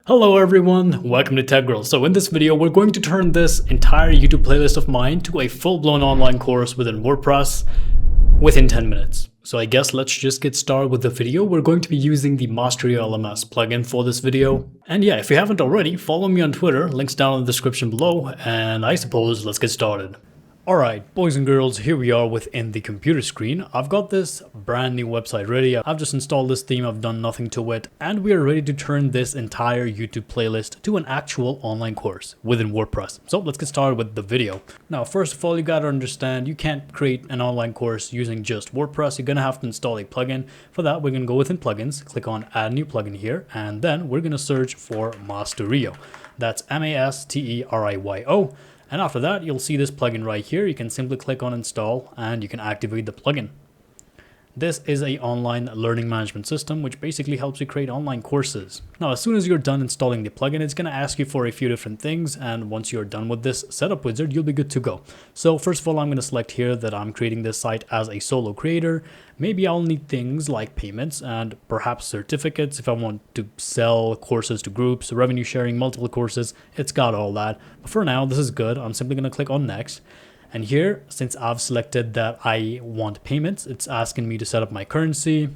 Hello everyone, welcome to Tech Girl. So in this video, we're going to turn this entire YouTube playlist of mine to a full-blown online course within WordPress within 10 minutes. So I guess let's just get started with the video. We're going to be using the Masteriyo LMS plugin for this video. And yeah, if you haven't already, follow me on Twitter, links down in the description below, and I suppose let's get started. Alright, boys and girls, here we are within the computer screen. I've got this brand new website ready. I've just installed this theme, I've done nothing to it, and we are ready to turn this entire YouTube playlist to an actual online course within WordPress. So let's get started with the video. Now, first of all, you gotta understand you can't create an online course using just WordPress. You're gonna have to install a plugin. For that, we're gonna go within plugins, click on add new plugin here, and then we're gonna search for Masteriyo. That's Masteriyo. And after that, you'll see this plugin right here. You can simply click on install and you can activate the plugin. This is an online learning management system, which basically helps you create online courses. Now, as soon as you're done installing the plugin, it's going to ask you for a few different things. And once you're done with this setup wizard, you'll be good to go. So first of all, I'm going to select here that I'm creating this site as a solo creator. Maybe I'll need things like payments and perhaps certificates if I want to sell courses to groups, revenue sharing, multiple courses. It's got all that. But for now, this is good. I'm simply going to click on next. And here, since I've selected that I want payments, it's asking me to set up my currency.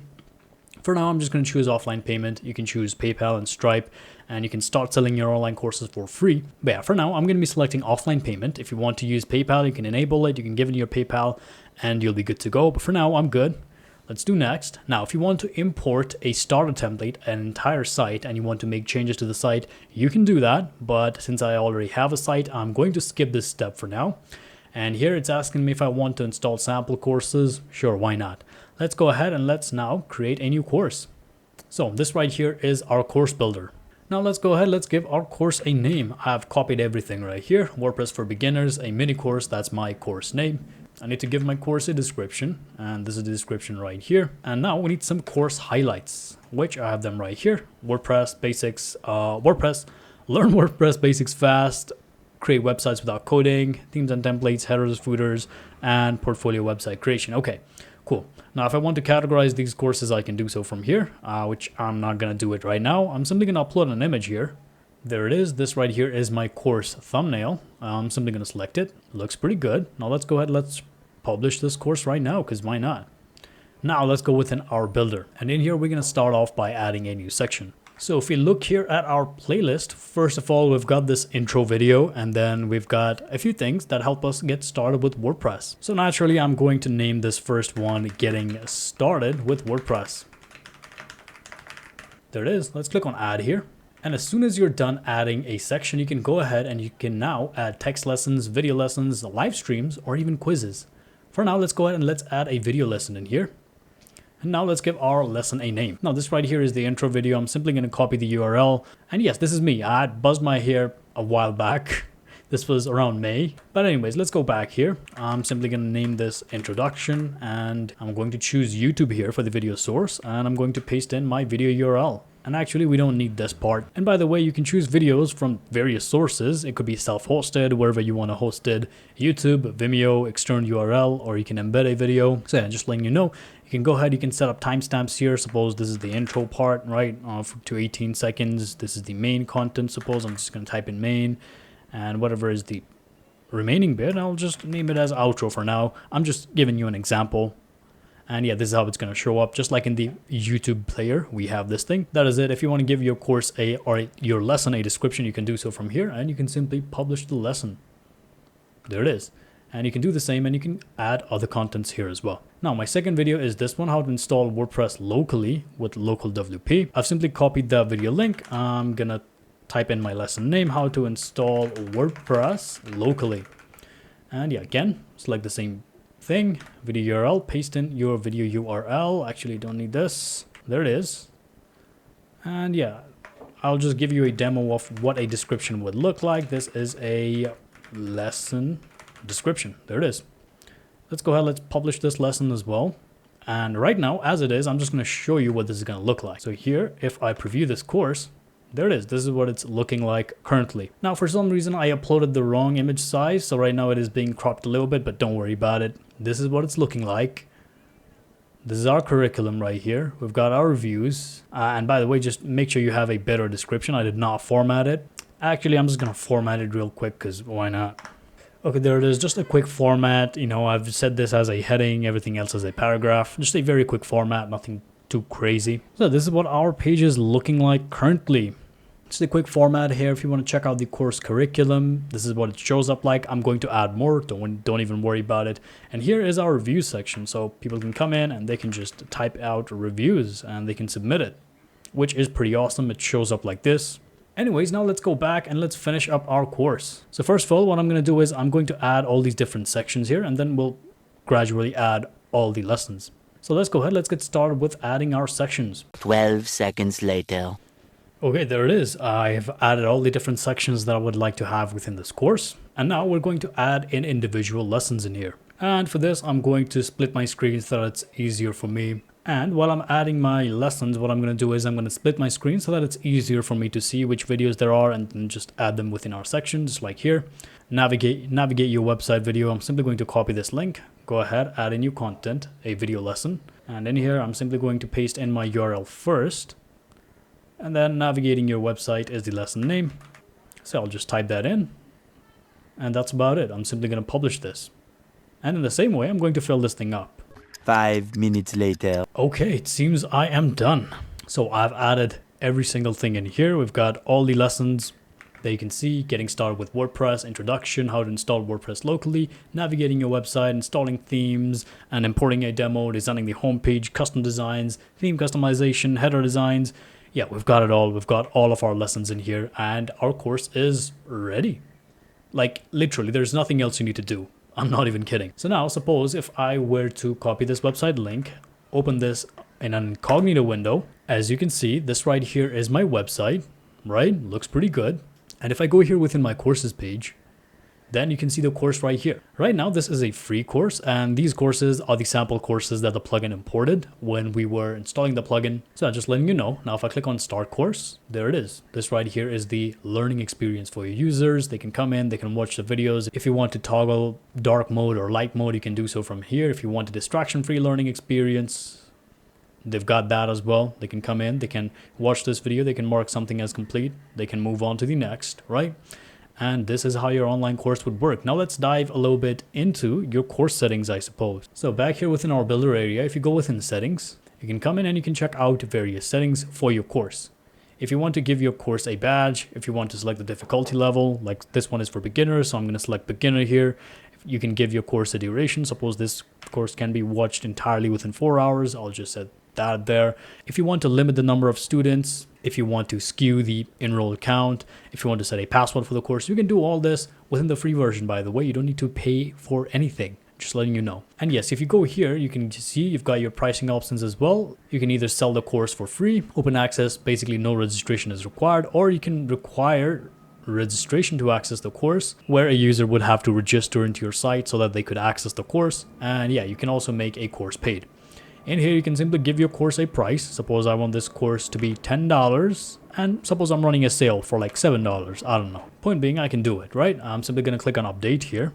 For now, I'm just going to choose offline payment. You can choose PayPal and Stripe, and you can start selling your online courses for free. But yeah, for now, I'm going to be selecting offline payment. If you want to use PayPal, you can enable it. You can give it your PayPal, and you'll be good to go. But for now, I'm good. Let's do next. Now, if you want to import a starter template, an entire site, and you want to make changes to the site, you can do that. But since I already have a site, I'm going to skip this step for now. And here it's asking me if I want to install sample courses. Sure, why not? Let's go ahead and let's now create a new course. So this right here is our course builder. Now let's go ahead, let's give our course a name. I've copied everything right here. WordPress for beginners, a mini course, that's my course name. I need to give my course a description, and this is the description right here. And now we need some course highlights, which I have them right here. WordPress basics, learn WordPress basics fast, create websites without coding, themes and templates, headers, footers, and portfolio website creation. Okay, cool. Now, if I want to categorize these courses, I can do so from here, which I'm not going to do it right now. I'm simply going to upload an image here. There it is. This right here is my course thumbnail. I'm simply going to select it. Looks pretty good. Now, let's go ahead. Let's publish this course right now, because why not? Now, let's go within our builder. And in here, we're going to start off by adding a new section. So if we look here at our playlist, first of all, we've got this intro video, and then we've got a few things that help us get started with WordPress. So naturally, I'm going to name this first one Getting Started with WordPress. There it is. Let's click on add here. And as soon as you're done adding a section, you can go ahead and you can now add text lessons, video lessons, live streams, or even quizzes. For now, let's go ahead and let's add a video lesson in here. And now let's give our lesson a name. Now this right here is the intro video. I'm simply going to copy the URL. And yes, this is me. I had buzzed my hair a while back. This was around May. But anyways, let's go back here. I'm simply going to name this introduction. And I'm going to choose YouTube here for the video source. And I'm going to paste in my video URL. And actually, we don't need this part. And by the way, you can choose videos from various sources. It could be self-hosted, wherever you want to host it. YouTube, Vimeo, external URL, or you can embed a video. So yeah, just letting you know, you can go ahead, you can set up timestamps here. Suppose this is the intro part, right? To 18 seconds. This is the main content. Suppose I'm just going to type in main. And whatever is the remaining bit, I'll just name it as outro for now. I'm just giving you an example. And yeah, this is how it's going to show up. Just like in the YouTube player, we have this thing. That is it. If you want to give your course or your lesson a description, you can do so from here. And you can simply publish the lesson. There it is. And you can do the same, and you can add other contents here as well. Now, my second video is this one, how to install WordPress locally with local WP. I've simply copied the video link. I'm going to type in my lesson name, how to install WordPress locally. And yeah, again, select the same thing, video URL, paste in your video URL. Actually, don't need this. There it is. And yeah, I'll just give you a demo of what a description would look like. This is a lesson description. There it is. Let's go ahead, let's publish this lesson as well. And right now, as it is, I'm just going to show you what this is going to look like. So here, if I preview this course, there it is. This is what it's looking like currently. Now, for some reason, I uploaded the wrong image size. So right now it is being cropped a little bit, but don't worry about it. This is what it's looking like. This is our curriculum right here. We've got our reviews. And by the way, just make sure you have a better description. I did not format it. Actually, I'm just going to format it real quick because why not? Okay, there it is. Just a quick format. You know, I've set this as a heading, everything else as a paragraph. Just a very quick format, nothing too crazy. So this is what our page is looking like currently. Just a quick format here. If you want to check out the course curriculum, this is what it shows up like. I'm going to add more. Don't even worry about it. And here is our review section. So people can come in and they can just type out reviews and they can submit it, which is pretty awesome. It shows up like this. Anyways, now let's go back and let's finish up our course. So first of all, what I'm going to do is I'm going to add all these different sections here, and then we'll gradually add all the lessons. So let's go ahead. Let's get started with adding our sections. 12 seconds later. Okay, there it is. I've added all the different sections that I would like to have within this course. And now we're going to add in individual lessons in here. And for this, I'm going to split my screen so that it's easier for me. And while I'm adding my lessons, what I'm going to do is I'm going to split my screen so that it's easier for me to see which videos there are and then just add them within our sections, like here. Navigate your website video. I'm simply going to copy this link. Go ahead, add a new content, a video lesson. And in here, I'm simply going to paste in my URL first. And then navigating your website is the lesson name. So I'll just type that in. And that's about it. I'm simply going to publish this. And in the same way, I'm going to fill this thing up. 5 minutes later. Okay, it seems I am done. So I've added every single thing in here. We've got all the lessons that you can see, getting started with WordPress, introduction, how to install WordPress locally, navigating your website, installing themes, and importing a demo, designing the homepage, custom designs, theme customization, header designs. Yeah, we've got it all. We've got all of our lessons in here, and our course is ready. Like, literally, there's nothing else you need to do. I'm not even kidding. So now, suppose if I were to copy this website link, open this in an incognito window, as you can see, this right here is my website, right? Looks pretty good. And if I go here within my courses page, then you can see the course right here. Right now, this is a free course, and these courses are the sample courses that the plugin imported when we were installing the plugin. So just letting you know, now if I click on Start Course, there it is. This right here is the learning experience for your users. They can come in, they can watch the videos. If you want to toggle dark mode or light mode, you can do so from here. If you want a distraction-free learning experience, they've got that as well. They can come in, they can watch this video, they can mark something as complete, they can move on to the next, right? And this is how your online course would work. Now let's dive a little bit into your course settings, I suppose. So back here within our builder area, if you go within settings, you can come in and you can check out various settings for your course. If you want to give your course a badge, if you want to select the difficulty level, like this one is for beginners, so I'm going to select beginner here. You can give your course a duration. Suppose this course can be watched entirely within 4 hours. I'll just set that there. If you want to limit the number of students, if you want to skew the enrolled count, if you want to set a password for the course, you can do all this within the free version, by the way. You don't need to pay for anything, just letting you know. And yes, if you go here, you can see you've got your pricing options as well. You can either sell the course for free, open access, basically no registration is required, or you can require registration to access the course, where a user would have to register into your site so that they could access the course. And yeah, you can also make a course paid. In here, you can simply give your course a price. Suppose I want this course to be $10, and suppose I'm running a sale for like $7. I don't know. Point being, I can do it, right? I'm simply going to click on update here.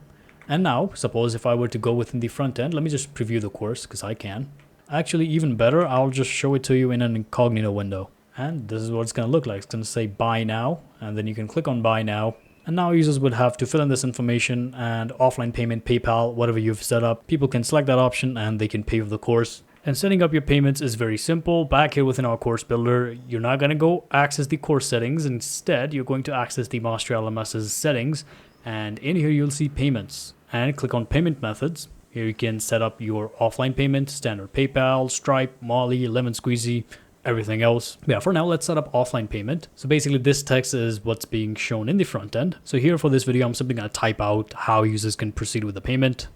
And now, suppose if I were to go within the front end, let me just preview the course because I can. Actually, even better, I'll just show it to you in an incognito window. And this is what it's going to look like. It's going to say buy now, and then you can click on buy now. And now users would have to fill in this information, and offline payment, PayPal, whatever you've set up, people can select that option and they can pay for the course. And setting up your payments is very simple. Back here within our course builder, you're not going to go access the course settings. Instead, you're going to access the Masteriyo LMS's settings. And in here, you'll see payments. And click on payment methods. Here you can set up your offline payment, standard PayPal, Stripe, Molly, Lemon Squeezy, everything else. Yeah, for now, let's set up offline payment. So basically, this text is what's being shown in the front end. So here for this video, I'm simply going to type out how users can proceed with the payment.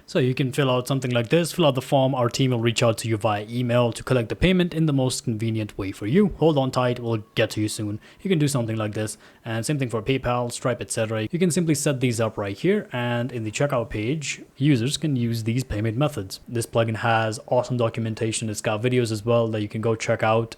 So you can fill out something like this, fill out the form, our team will reach out to you via email to collect the payment in the most convenient way for you. Hold on tight, we'll get to you soon. You can do something like this, and same thing for PayPal, Stripe, etc. You can simply set these up right here, and in the checkout page, users can use these payment methods. This plugin has awesome documentation, it's got videos as well that you can go check out.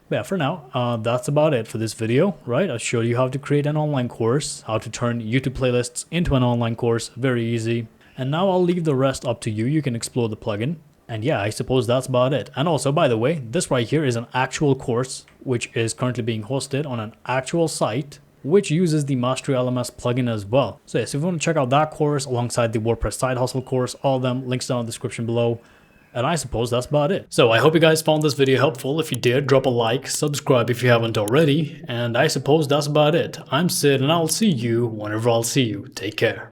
But yeah, for now, that's about it for this video, right? I showed you how to create an online course, how to turn YouTube playlists into an online course, very easy. And now I'll leave the rest up to you. You can explore the plugin. And yeah, I suppose that's about it. And also, by the way, this right here is an actual course which is currently being hosted on an actual site which uses the Masteriyo LMS plugin as well. So yes, if you want to check out that course alongside the WordPress side hustle course, all of them links down in the description below. And I suppose that's about it. So I hope you guys found this video helpful. If you did, drop a like, subscribe if you haven't already. And I suppose that's about it. I'm Sid and I'll see you whenever I'll see you. Take care.